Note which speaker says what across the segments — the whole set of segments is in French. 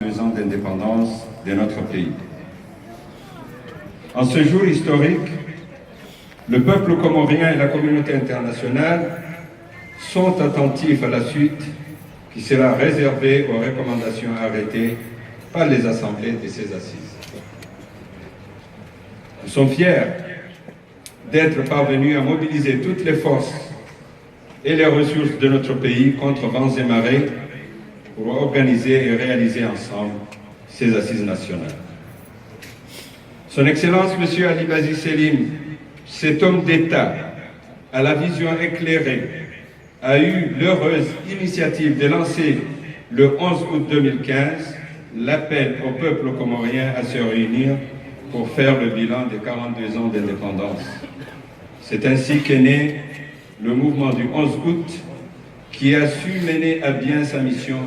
Speaker 1: 42 ans d'indépendance de notre pays. En ce jour historique, le peuple comorien et la communauté internationale sont attentifs à la suite qui sera réservée aux recommandations arrêtées par les assemblées de ces assises. Nous sommes fiers d'être parvenus à mobiliser toutes les forces et les ressources de notre pays contre vents et marées pour organiser et réaliser ensemble ces assises nationales. Son Excellence, M. Ali Bazi Selim, cet homme d'État à la vision éclairée, a eu l'heureuse initiative de lancer le 11 août 2015 l'appel au peuple comorien à se réunir pour faire le bilan des 42 ans d'indépendance. C'est ainsi qu'est né le mouvement du 11 août qui a su mener à bien sa mission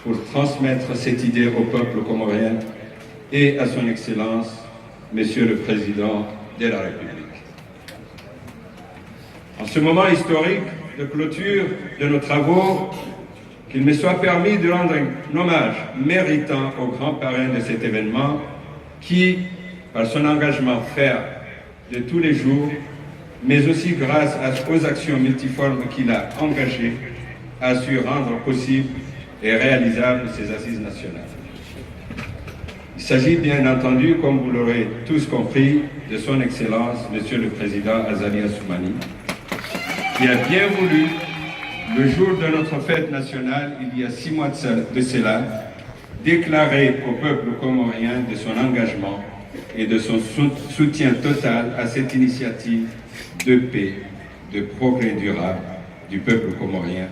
Speaker 1: pour transmettre cette idée au peuple comorien et à son Excellence, Monsieur le Président de la République. En ce moment historique de clôture de nos travaux, qu'il me soit permis de rendre un hommage méritant au grand parrain de cet événement qui, par son engagement ferme de tous les jours, mais aussi grâce aux actions multiformes qu'il a engagées, a su rendre possible et réalisable ces assises nationales. Il s'agit bien entendu, comme vous l'aurez tous compris, de son Excellence, Monsieur le Président Azali Assoumani, qui a bien voulu, le jour de notre fête nationale, il y a 6 mois de cela, déclarer au peuple comorien de son engagement et de son soutien total à cette initiative de paix, de progrès durable du peuple comorien,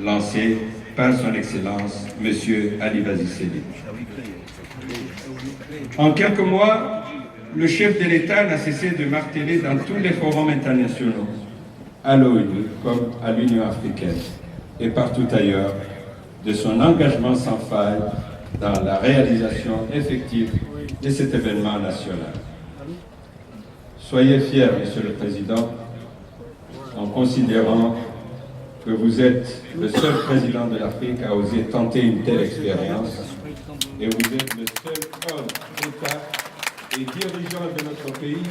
Speaker 1: lancée par son Excellence, M. Ali Bazi Selim. En quelques mois, le chef de l'État n'a cessé de marteler dans tous les forums internationaux, à l'ONU comme à l'Union africaine et partout ailleurs, de son engagement sans faille dans la réalisation effective de cet événement national. Soyez fiers, Monsieur le Président, en considérant que vous êtes le seul président de l'Afrique à oser tenter une telle expérience et vous êtes le seul homme d'État et dirigeant de notre pays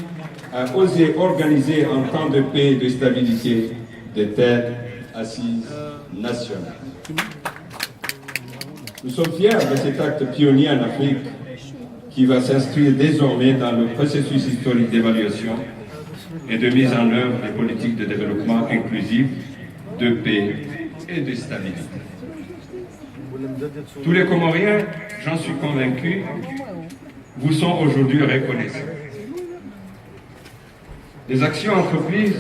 Speaker 1: à oser organiser en temps de paix et de stabilité de telles assises nationales. Nous sommes fiers de cet acte pionnier en Afrique qui va s'inscrire désormais dans le processus historique d'évaluation et de mise en œuvre des politiques de développement inclusif, de paix et de stabilité. Tous les Comoriens, j'en suis convaincu, vous sont aujourd'hui reconnaissants. Les actions entreprises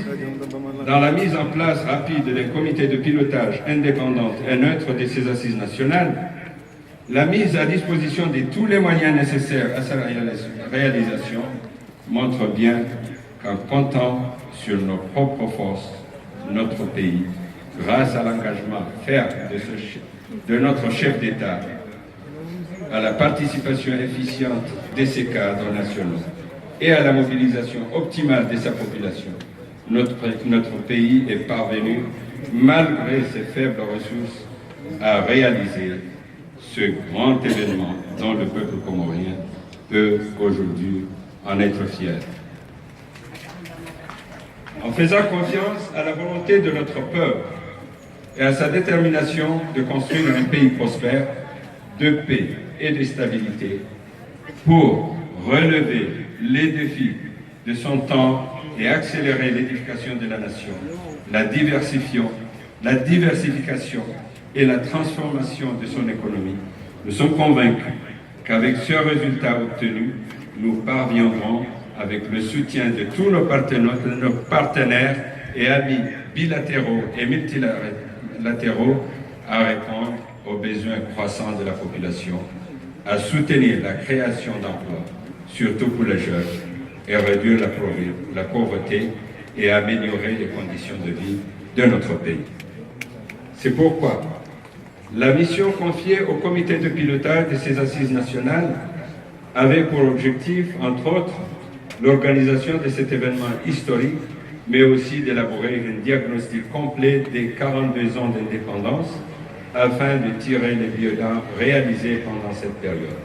Speaker 1: dans la mise en place rapide d'un comité de pilotage indépendant et neutre de ces assises nationales, la mise à disposition de tous les moyens nécessaires à sa réalisation montre bien qu'en comptant sur nos propres forces, notre pays, grâce à l'engagement ferme de notre chef d'État, à la participation efficiente de ses cadres nationaux et à la mobilisation optimale de sa population, notre pays est parvenu, malgré ses faibles ressources, à réaliser ce grand événement dont le peuple comorien peut aujourd'hui en être fier. En faisant confiance à la volonté de notre peuple et à sa détermination de construire un pays prospère, de paix et de stabilité, pour relever les défis de son temps et accélérer l'édification de la nation, la diversification et la transformation de son économie, nous sommes convaincus qu'avec ce résultat obtenu, nous parviendrons, avec le soutien de tous nos partenaires et amis bilatéraux et multilatéraux, à répondre aux besoins croissants de la population, à soutenir la création d'emplois, surtout pour les jeunes, et réduire la pauvreté et améliorer les conditions de vie de notre pays. C'est pourquoi la mission confiée au comité de pilotage de ces assises nationales avait pour objectif, entre autres, l'organisation de cet événement historique, mais aussi d'élaborer un diagnostic complet des 42 ans d'indépendance afin de tirer les bilans réalisés pendant cette période.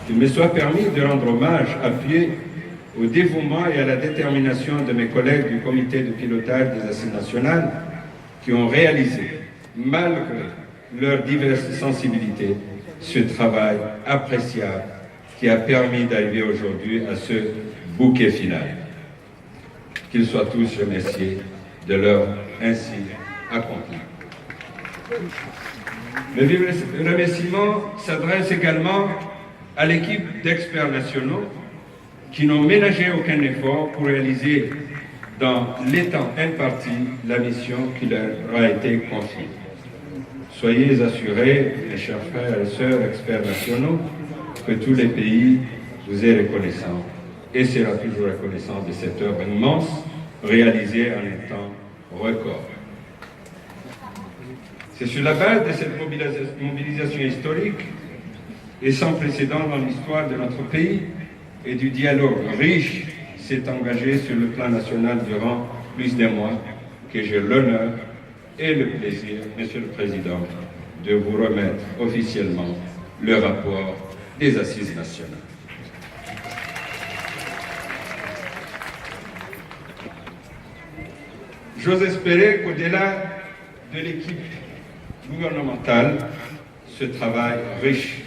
Speaker 1: Qu'il me soit permis de rendre hommage appuyé au dévouement et à la détermination de mes collègues du comité de pilotage des Assises nationales qui ont réalisé, malgré leurs diverses sensibilités, ce travail appréciable qui a permis d'arriver aujourd'hui à ce bouquet final. Qu'ils soient tous remerciés de leur ainsi accompli. Le remerciement s'adresse également à l'équipe d'experts nationaux qui n'ont ménagé aucun effort pour réaliser dans les temps impartis la mission qui leur a été confiée. Soyez assurés, mes chers frères et sœurs experts nationaux, que tous les pays vous est reconnaissant et sera toujours reconnaissant de cette œuvre immense réalisée en un temps record. C'est sur la base de cette mobilisation historique et sans précédent dans l'histoire de notre pays et du dialogue riche s'est engagé sur le plan national durant plus d'un mois que j'ai l'honneur et le plaisir, Monsieur le Président, de vous remettre officiellement le rapport des Assises nationales. J'ose espérer qu'au-delà de l'équipe gouvernementale, ce travail riche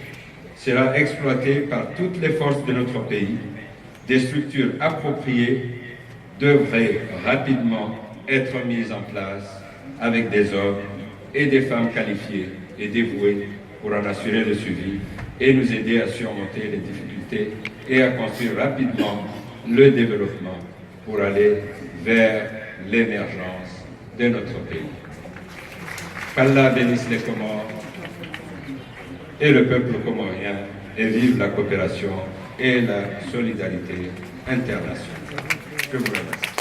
Speaker 1: sera exploité par toutes les forces de notre pays. Des structures appropriées devraient rapidement être mises en place avec des hommes et des femmes qualifiés et dévoués pour en assurer le suivi et nous aider à surmonter les difficultés et à construire rapidement le développement pour aller vers l'émergence de notre pays. Qu'Allah bénisse les Comores et le peuple comorien et vive la coopération et la solidarité internationale. Je vous remercie.